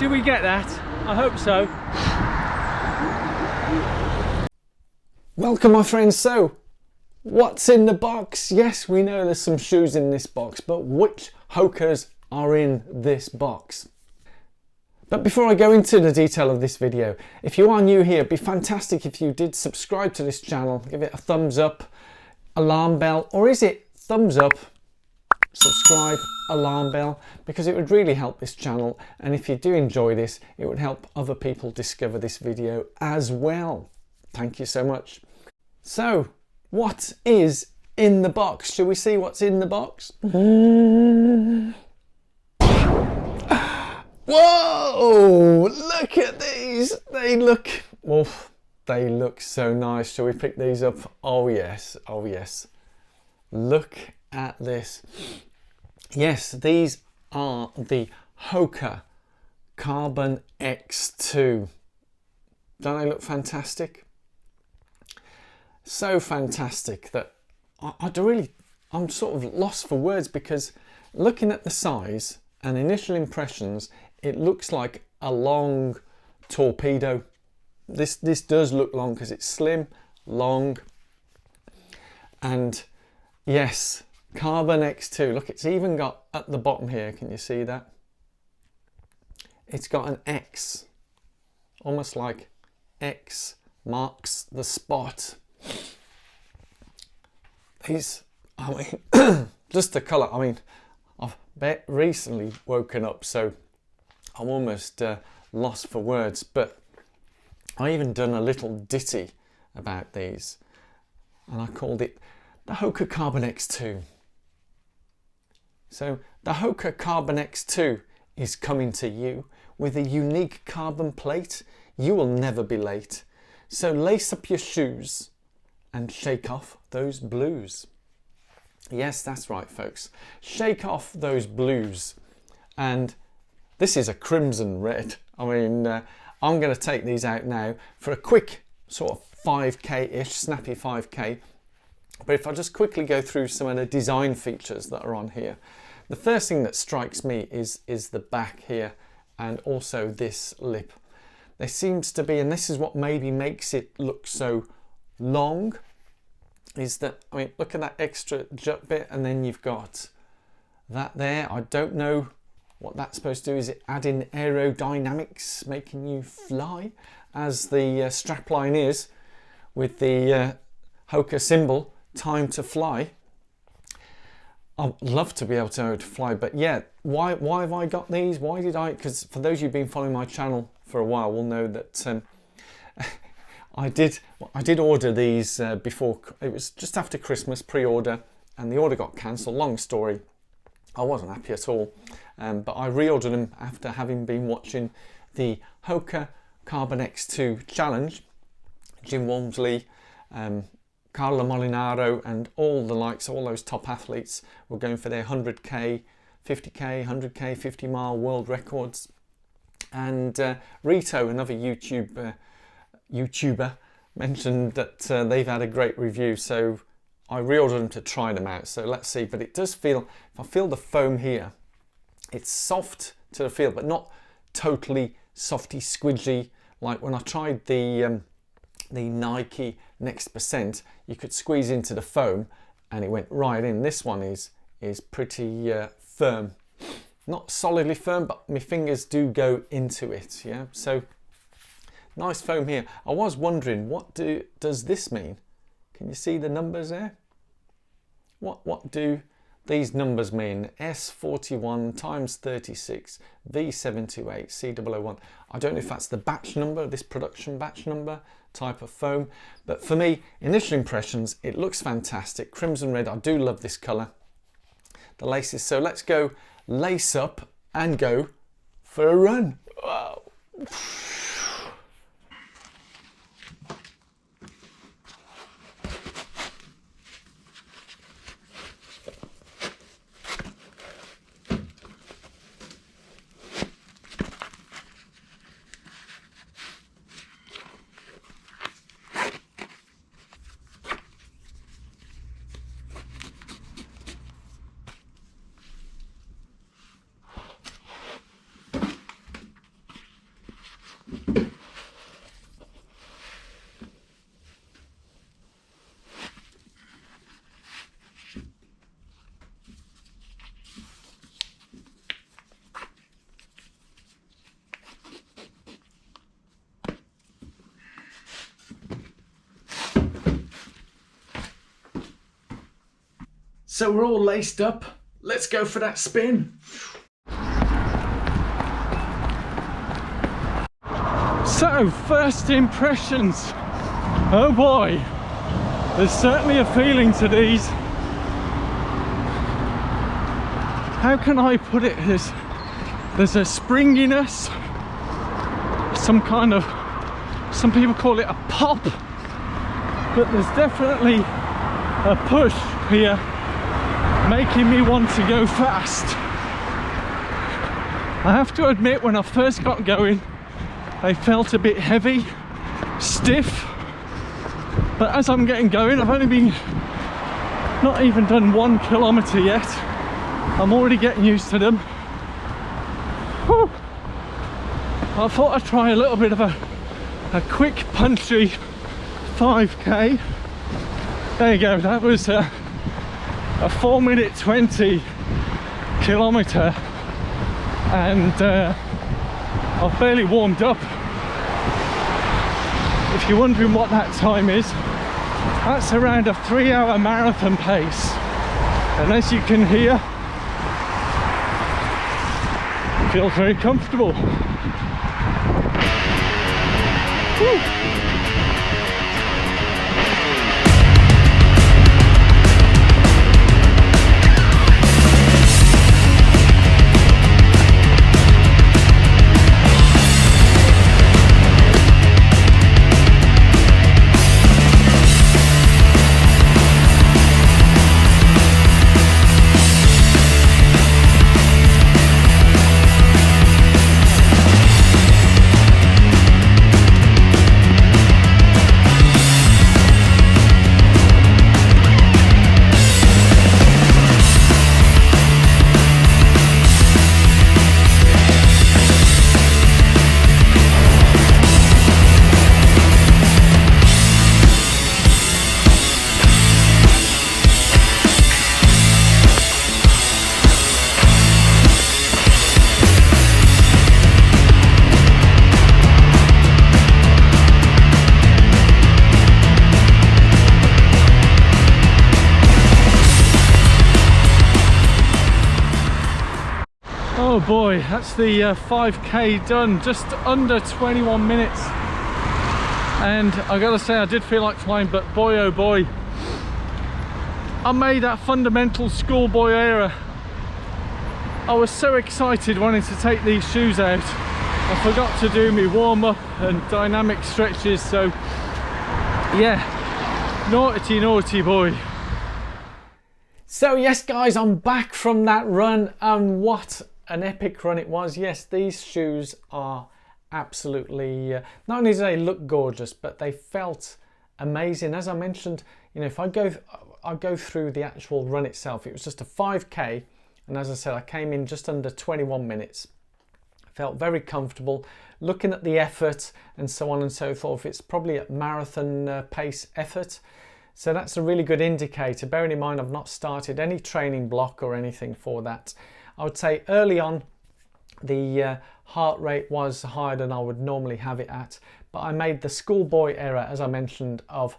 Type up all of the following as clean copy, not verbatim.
Do we get that? I hope so. Welcome, my friends. So, what's in the box? Yes, we know there's some shoes in this box, but which Hokas are in this box? But before I go into the detail of this video, if you are new here, it'd be fantastic if you did subscribe to this channel, give it a thumbs up, alarm bell, or is it thumbs up, subscribe, alarm bell, because it would really help this channel, and if you do enjoy this, it would help other people discover this video as well. Thank you so much. So, what is in the box? Shall we see what's in the box? Whoa! Look at these! They look so nice. Shall we pick these up? Oh yes, oh yes. Look at this. Yes, these are the Hoka Carbon X2. Don't they look fantastic? So fantastic that I'm sort of lost for words, because looking at the size and initial impressions, it looks like a long torpedo. This does look long because it's slim, long, and yes, Carbon X2. Look, it's even got at the bottom here, can you see that? It's got an X, almost like X marks the spot. These, I mean, just the colour. I mean, I've recently woken up, so I'm almost lost for words, but I even done a little ditty about these, and I called it the Hoka Carbon X2. So the Hoka Carbon X2 is coming to you with a unique carbon plate. You will never be late. So lace up your shoes and shake off those blues. Yes, that's right, folks. Shake off those blues. And this is a crimson red. I mean, I'm going to take these out now for a quick sort of 5K-ish, snappy 5K. But if I just quickly go through some of the design features that are on here. The first thing that strikes me is the back here, and also this lip. There seems to be, and this is what maybe makes it look so long, is that, I mean, look at that extra jut bit, and then you've got that there. I don't know what that's supposed to do. Is it adding aerodynamics, making you fly, as the strapline is with the Hoka symbol, time to fly. I'd love to be able to fly, but yeah, why have I got these? Why did I? Because for those of you who've been following my channel for a while will know that I did order these before. It was just after Christmas, pre-order, and the order got cancelled. Long story. I wasn't happy at all, but I reordered them after having been watching the Hoka Carbon X2 challenge. Jim Walmsley, Carlo Molinaro, and all the likes, all those top athletes were going for their 100k, 50k, 100k, 50 mile world records. And Rito, another YouTuber, mentioned that they've had a great review, so I reordered them to try them out. So let's see, but it does feel, if I feel the foam here, it's soft to the feel, but not totally softy squidgy like when I tried the Nike Next Percent. You could squeeze into the foam and it went right in. This one is pretty firm, not solidly firm, but my fingers do go into it. Yeah, so nice foam here. I was wondering, what does this mean? Can you see the numbers there? What do these numbers mean? S41 times 36 V728 C001. I don't know if that's the batch number, this production batch number type of foam, but for me, initial impressions, it looks fantastic. Crimson red, I do love this colour. The laces, so let's go lace up and go for a run. Wow. So we're all laced up. Let's go for that spin. So, first impressions. Oh boy, there's certainly a feeling to these. How can I put it? There's a springiness, some people call it a pop, but there's definitely a push here, making me want to go fast. I have to admit, when I first got going, they felt a bit heavy, stiff, but as I'm getting going, I've only not even done 1 kilometre yet. I'm already getting used to them. Whew. I thought I'd try a little bit of a quick, punchy 5k. There you go, that was a 4-minute 20 kilometre, and I've barely warmed up. If you're wondering what that time is, that's around a 3-hour marathon pace, and as you can hear, it feels very comfortable. Woo. Oh boy, that's the 5k done, just under 21 minutes. And I gotta say, I did feel like flying, but boy oh boy, I made that fundamental schoolboy error. I was so excited wanting to take these shoes out, I forgot to do my warm-up and dynamic stretches, so yeah, naughty boy. So yes guys, I'm back from that run, and what an epic run it was. Yes, these shoes are absolutely, not only do they look gorgeous, but they felt amazing. As I mentioned, you know, if I go through the actual run itself, it was just a 5k, and as I said, I came in just under 21 minutes. Felt very comfortable. Looking at the effort and so on and so forth, it's probably a marathon pace effort. So that's a really good indicator. Bearing in mind, I've not started any training block or anything for that. I would say early on, the heart rate was higher than I would normally have it at, but I made the schoolboy error, as I mentioned, of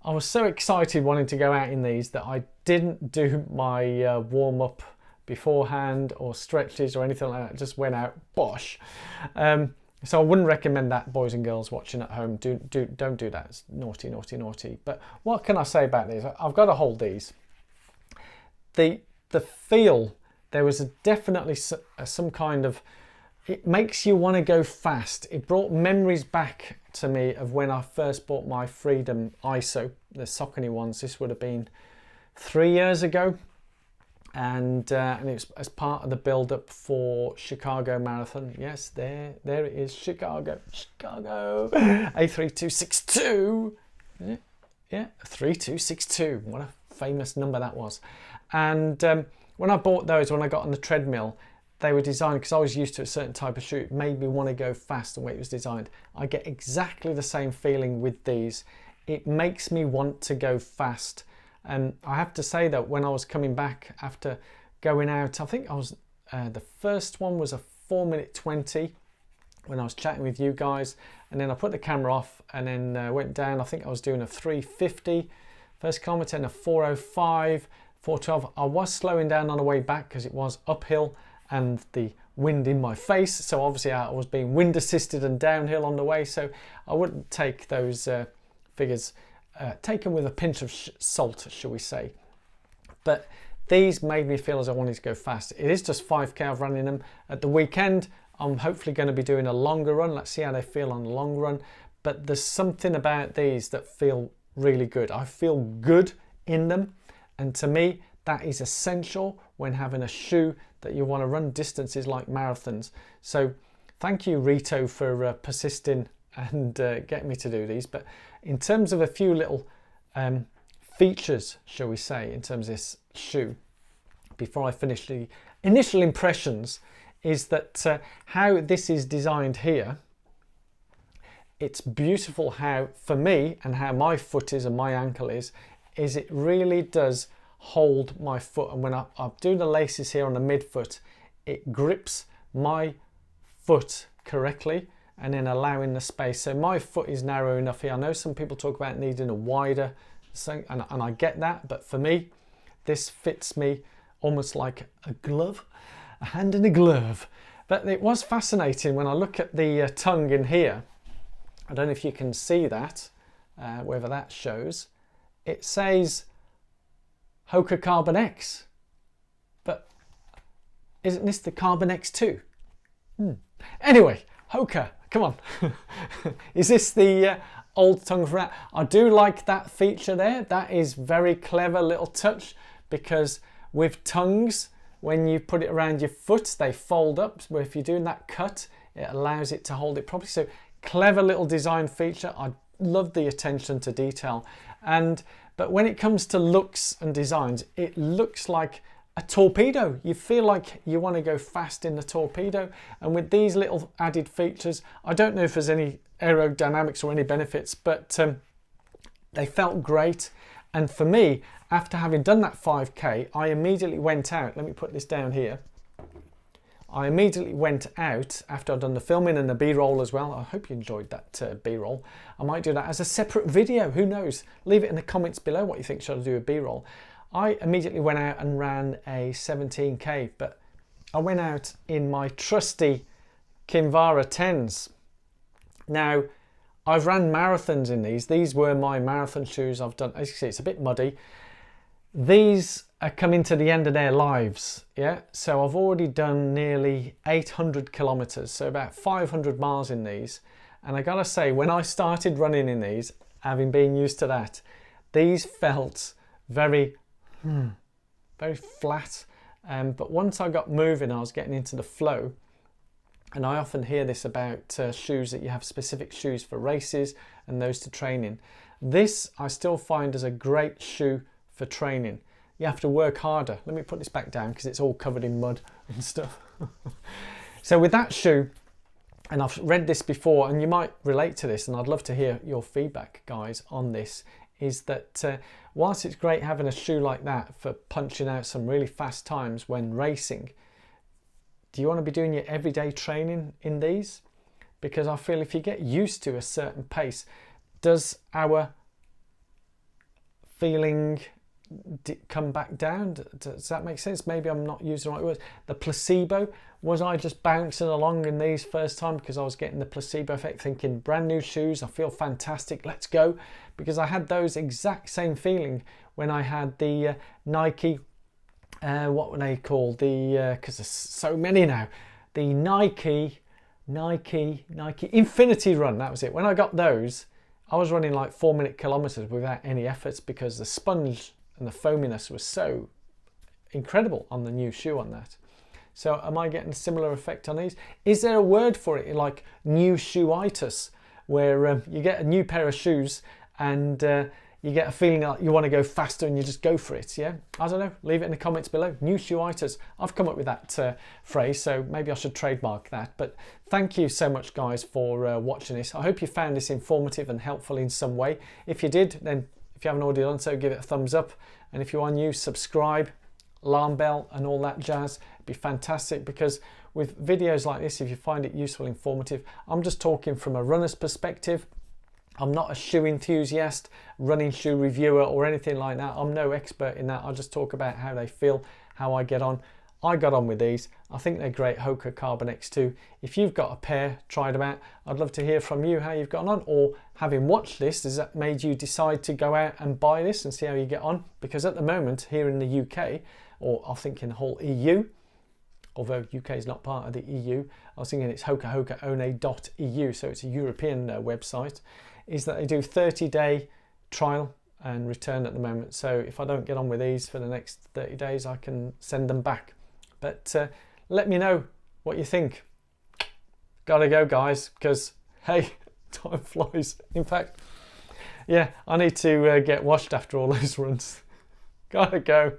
I was so excited wanting to go out in these that I didn't do my warm-up beforehand or stretches or anything like that. Just went out, bosh. So I wouldn't recommend that, boys and girls watching at home. Don't do that. It's naughty. But what can I say about these? I've got to hold these. The feel, there was definitely some kind of, it makes you want to go fast. It brought memories back to me of when I first bought my Freedom ISO, the Saucony ones. This would have been 3 years ago. And it was as part of the build-up for Chicago Marathon. Yes, there it is, Chicago, A3262. Yeah, 3262. What a famous number that was. And when I bought those, when I got on the treadmill, they were designed, because I was used to a certain type of shoe, it made me want to go fast the way it was designed. I get exactly the same feeling with these. It makes me want to go fast. And I have to say that when I was coming back after going out, I think I was, the first one was a 4-minute 20 when I was chatting with you guys. And then I put the camera off and then went down. I think I was doing a 350 first kilometre and a 405 412. I was slowing down on the way back because it was uphill and the wind in my face, so obviously I was being wind assisted and downhill on the way, so I wouldn't take those figures taken with a pinch of salt, shall we say. But these made me feel as I wanted to go fast. It is just 5k I've run in them. At the weekend I'm hopefully going to be doing a longer run. Let's see how they feel on the long run. But there's something about these that feel really good. I feel good in them, and to me that is essential when having a shoe that you want to run distances like marathons. So thank you, Rito, for persisting and getting me to do these. But in terms of a few little features, shall we say, in terms of this shoe, before I finish the initial impressions, is that how this is designed here, it's beautiful how, for me, and how my foot is and my ankle is it really does hold my foot. And when I do the laces here on the midfoot, it grips my foot correctly and then allowing the space. So my foot is narrow enough here. I know some people talk about needing a wider thing, and I get that, but for me, this fits me almost like a glove, a hand in a glove. But it was fascinating when I look at the tongue in here. I don't know if you can see that, whether that shows. It says Hoka Carbon X, but isn't this the Carbon X2? Anyway, Hoka, come on. Is this the old tongue for that? I do like that feature there. That is very clever little touch, because with tongues, when you put it around your foot, they fold up. Where if you're doing that cut, it allows it to hold it properly. So clever little design feature. I love the attention to detail. But when it comes to looks and designs, it looks like a torpedo. You feel like you want to go fast in the torpedo. And with these little added features, I don't know if there's any aerodynamics or any benefits, but they felt great. And for me, after having done that 5k, I immediately went out. Let me put this down here. I immediately went out after I'd done the filming and the B-roll as well. I hope you enjoyed that B-roll. I might do that as a separate video, who knows? Leave it in the comments below what you think. Should I do a B-roll? I immediately went out and ran a 17k, but I went out in my trusty Kinvara 10s. Now, I've ran marathons in these. These were my marathon shoes I've done. As you can see, it's a bit muddy. These are coming to the end of their lives, yeah? So I've already done nearly 800 kilometers, so about 500 miles in these. And I gotta say, when I started running in these, having been used to that, these felt very flat. But once I got moving, I was getting into the flow. And I often hear this about shoes, that you have specific shoes for races and those to training. This I still find is a great shoe for training. You have to work harder. Let me put this back down because it's all covered in mud and stuff. So with that shoe, and I've read this before, and you might relate to this, and I'd love to hear your feedback, guys, on this, is that whilst it's great having a shoe like that for punching out some really fast times when racing, do you want to be doing your everyday training in these? Because I feel if you get used to a certain pace, does our feeling come back down? Does that make sense? Maybe I'm not using the right words. The placebo, was I just bouncing along in these first time because I was getting the placebo effect, thinking brand new shoes, I feel fantastic, let's go? Because I had those exact same feeling when I had the Nike, what were they called? Because there's so many now. The Nike Infinity Run, that was it. When I got those, I was running like 4-minute kilometers without any efforts because the sponge and the foaminess was so incredible on the new shoe on that. So am I getting a similar effect on these? Is there a word for it, like new shoeitis, where you get a new pair of shoes and you get a feeling like you want to go faster and you just go for it, yeah? I don't know, leave it in the comments below. New shoeitis. I've come up with that phrase, so maybe I should trademark that. But thank you so much, guys, for watching this. I hope you found this informative and helpful in some way. If you did, then if you haven't already done so, give it a thumbs up. And if you are new, subscribe, alarm bell and all that jazz. It'd be fantastic, because with videos like this, if you find it useful, informative, I'm just talking from a runner's perspective. I'm not a shoe enthusiast, running shoe reviewer or anything like that. I'm no expert in that. I'll just talk about how they feel, how I get on. I got on with these. I think they're great, Hoka Carbon X2. If you've got a pair, try them out. I'd love to hear from you how you've gotten on, or having watched this, has that made you decide to go out and buy this and see how you get on? Because at the moment here in the UK, or I think in the whole EU, although UK is not part of the EU, I was thinking it's hokaone.eu, so it's a European website, is that they do 30-day trial and return at the moment. So if I don't get on with these for the next 30 days, I can send them back. But let me know what you think. Gotta go, guys, because hey, time flies. In fact, yeah, I need to get washed after all those runs. Gotta go.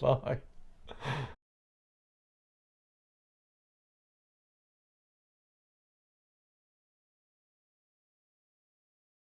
Bye.